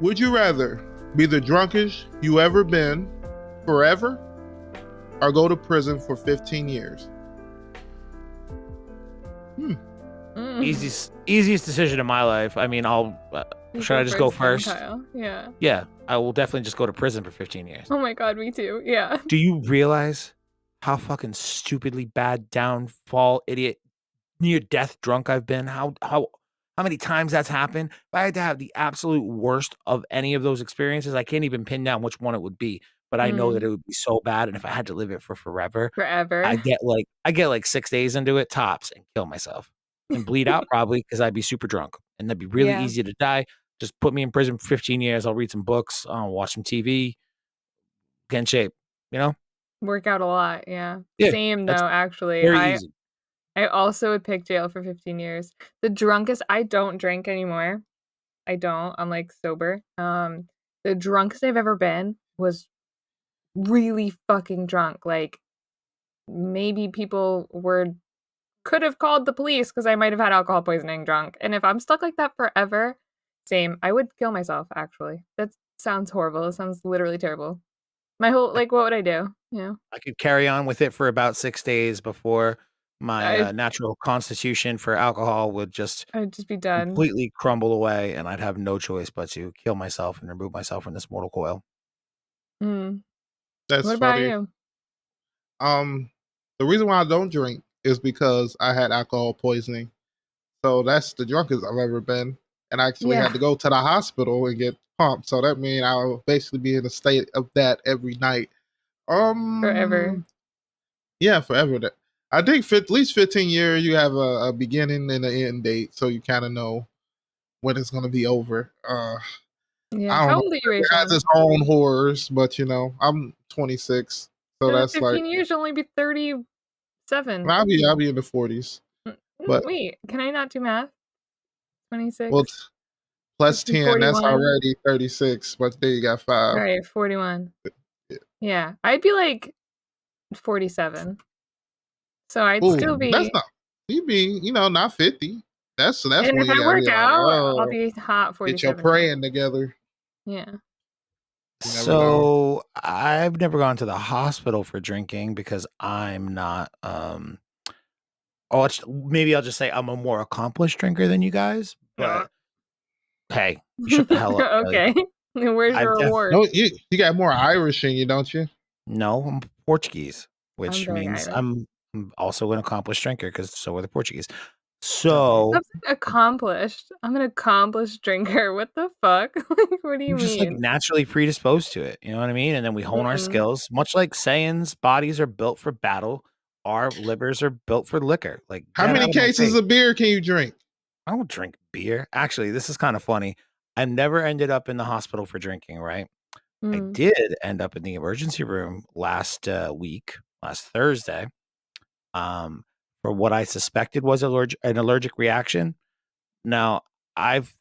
Would you rather be the drunkest you ever been forever or go to prison for 15 years? Easiest decision in my life. I mean, should I just go first? Kyle. Yeah. Yeah, I will definitely just go to prison for 15 years. Oh my God, me too. Yeah. Do you realize how fucking stupidly bad, downfall, idiot, near death drunk I've been? How many times that's happened? If I had to have the absolute worst of any of those experiences, I can't even pin down which one it would be. But I know that it would be so bad, and if I had to live it for forever, I get like 6 days into it tops and kill myself and bleed out probably because I'd be super drunk, and that'd be really easy to die. Just put me in prison for 15 years. I'll read some books, I'll watch some TV, get in shape. You know, work out a lot. Yeah. Yeah, Same though. Actually, very easy. I also would pick jail for 15 years. The drunkest. I don't drink anymore. I don't. I'm like sober. The drunkest I've ever been was really fucking drunk. Like maybe people could have called the police because I might have had alcohol poisoning drunk. And if I'm stuck like that forever, same. I would kill myself, actually. That sounds horrible. It sounds literally terrible. My whole, like, what would I do? Yeah. I could carry on with it for about 6 days before my natural constitution for alcohol would just I'd just be done. Completely crumble away, and I'd have no choice but to kill myself and remove myself from this mortal coil. That's what funny. About you? The reason why I don't drink is because I had alcohol poisoning. So that's the drunkest I've ever been. And I actually had to go to the hospital and get pumped. So that means I will basically be in a state of that every night. Forever. Yeah, forever. I think at least 15 years, you have a beginning and an end date. So you kind of know when it's going to be over. Yeah. How old are you, It has its own horrors, but I'm 26. So that's 15 years, you'll only be 37. I'll be in the 40s. But wait, can I not do math? 26. Well, plus 10, 41. That's already 36. But there you got 5. Right, 41. Yeah, I'd be like 47. So I'd still be. That's not. You'd be, not 50. That's and if I work out, I'll be hot 47. Get your praying together. Yeah. So I've never gone to the hospital for drinking because I'm not. Maybe I'll just say I'm a more accomplished drinker than you guys. But hey, shut the hell up. Okay. Where's your reward? No, you got more Irish in you, don't you? No, I'm Portuguese, which means I'm also an accomplished drinker because so are the Portuguese. So that's accomplished. I'm an accomplished drinker. What the fuck? What do you mean? Just like naturally predisposed to it. You know what I mean? And then we hone our skills, much like Saiyans' bodies are built for battle. Our livers are built for liquor. Like, how many cases of beer can you drink? I don't drink beer. Actually, this is kind of funny. I never ended up in the hospital for drinking, right? I did end up in the emergency room last Thursday. For what I suspected was an allergic reaction. Now, I've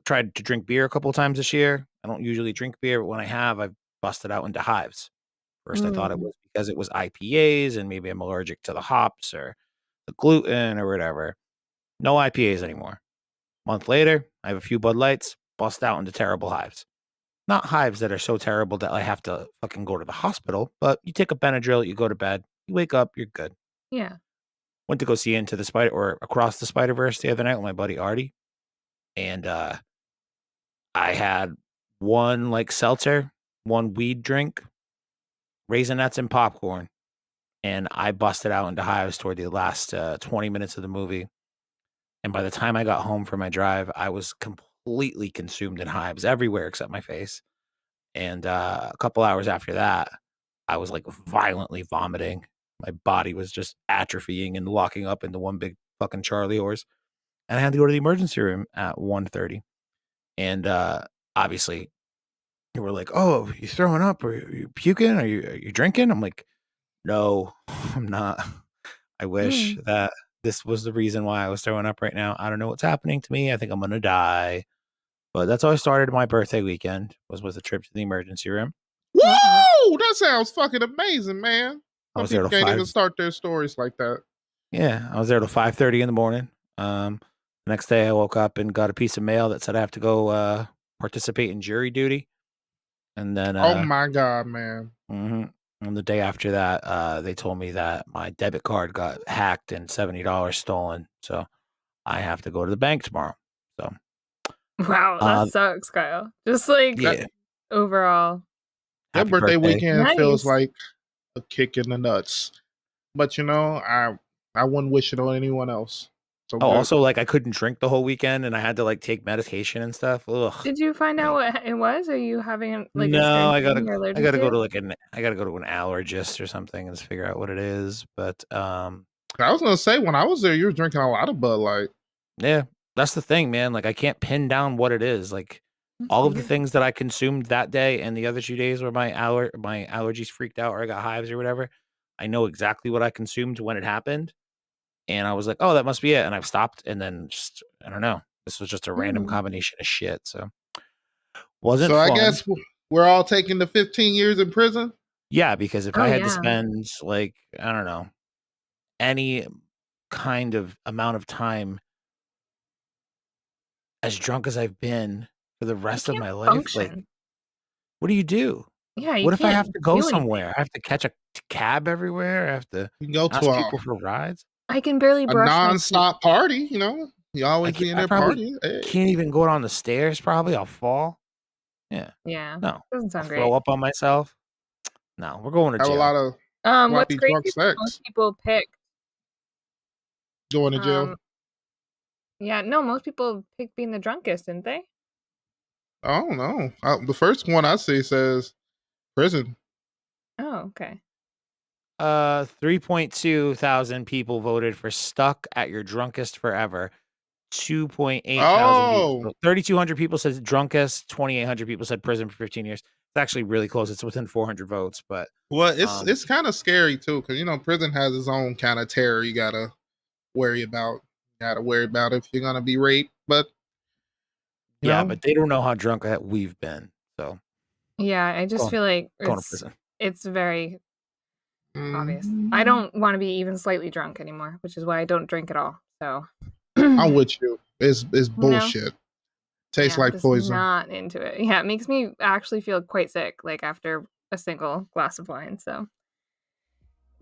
tried to drink beer a couple times this year. I don't usually drink beer, but when I have, I've busted out into hives. First, I thought it was because it was IPAs and maybe I'm allergic to the hops or the gluten or whatever. No IPAs anymore. A month later, I have a few Bud Lights, bust out into terrible hives. Not hives that are so terrible that I have to fucking go to the hospital, but you take a Benadryl, you go to bed, you wake up, you're good. Yeah. Went to go see Across the Spider-Verse the other night with my buddy Artie. And I had one seltzer, one weed drink, Raisinets and popcorn. And I busted out into hives toward the last 20 minutes of the movie. And by the time I got home from my drive, I was completely consumed in hives everywhere except my face. And a couple hours after that, I was violently vomiting. My body was just atrophying and locking up into one big fucking Charlie horse. And I had to go to the emergency room at 1:30. And obviously, they were like, "Oh, you throwing up? Or are you puking? Are you drinking?" I'm like, "No, I'm not. I wish that this was the reason why I was throwing up right now. I don't know what's happening to me. I think I'm going to die." But that's how I started my birthday weekend, was with a trip to the emergency room. Woo! That sounds fucking amazing, man. I was there till can't even start their stories like that. Yeah, I was there till 5:30 in the morning. The next day I woke up and got a piece of mail that said I have to go participate in jury duty. And then, oh my God, man. And the day after that, they told me that my debit card got hacked and $70 stolen. So I have to go to the bank tomorrow. So wow, that sucks, Kyle. Just like overall. That birthday weekend feels Nice. like a kick in the nuts. But you know, I wouldn't wish it on anyone else. So good. Also, like I couldn't drink the whole weekend, and I had to like take medication and stuff. Ugh. Did you find out what it was? Are you having like a No, certain I thing you're allergic gotta go to? to I gotta go to an allergist or something and figure out what it is. But I was gonna say when I was there, you were drinking a lot of Bud Light. yeah, that's the thing, man. Like I can't pin down what it is. Like all of the things that I consumed that day and the other 2 days where my allergies freaked out or I got hives or whatever, I know exactly what I consumed when it happened. And I was like, oh, that must be it. And I've stopped. And then just, I don't know. This was just a random combination of shit. So wasn't fun. I guess we're all taking the 15 years in prison. Yeah, because if I had to spend like, I don't know, any kind of amount of time as drunk as I've been for the rest of my life, like, what do you do? Yeah, what if I have to go somewhere? I have to catch a cab everywhere. I have to go ask to people for rides. I can barely brush a non-stop party. You know, you always be in there partying. Hey. Can't even go down the stairs. Probably I'll fall. Yeah. Yeah. No. Doesn't sound great. Throw up on myself. No, we're going to jail. Have a lot of what's great is sex. most people pick going to jail. Yeah, no, most people pick being the drunkest, didn't they? I don't know. The first one I see says prison. Oh, okay. 3.2 thousand people voted for stuck at your drunkest forever. 2.8 thousand people. 3,200 people said drunkest. 2,800 people said prison for 15 years. It's actually really close. It's within 400 votes, but well, it's kind of scary too, because you know prison has its own kind of terror you gotta worry about. If you're gonna be raped, but yeah, but they don't know how drunk that we've been. So yeah, I just feel like it's very obvious. I don't want to be even slightly drunk anymore, which is why I don't drink at all. So I'm with you. It's bullshit. Tastes like poison. Not into it. Yeah, it makes me actually feel quite sick, like after a single glass of wine. So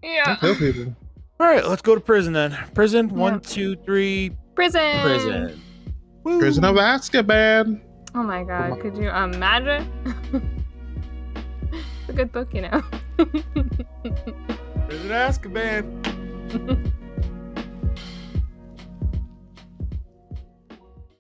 yeah. Don't kill people. All right, let's go to prison then. Prison. 1, 2, 3. Prison. Woo. Prison of Azkaban. Oh my God! Could you imagine? It's a good book, you know. Prison of Azkaban.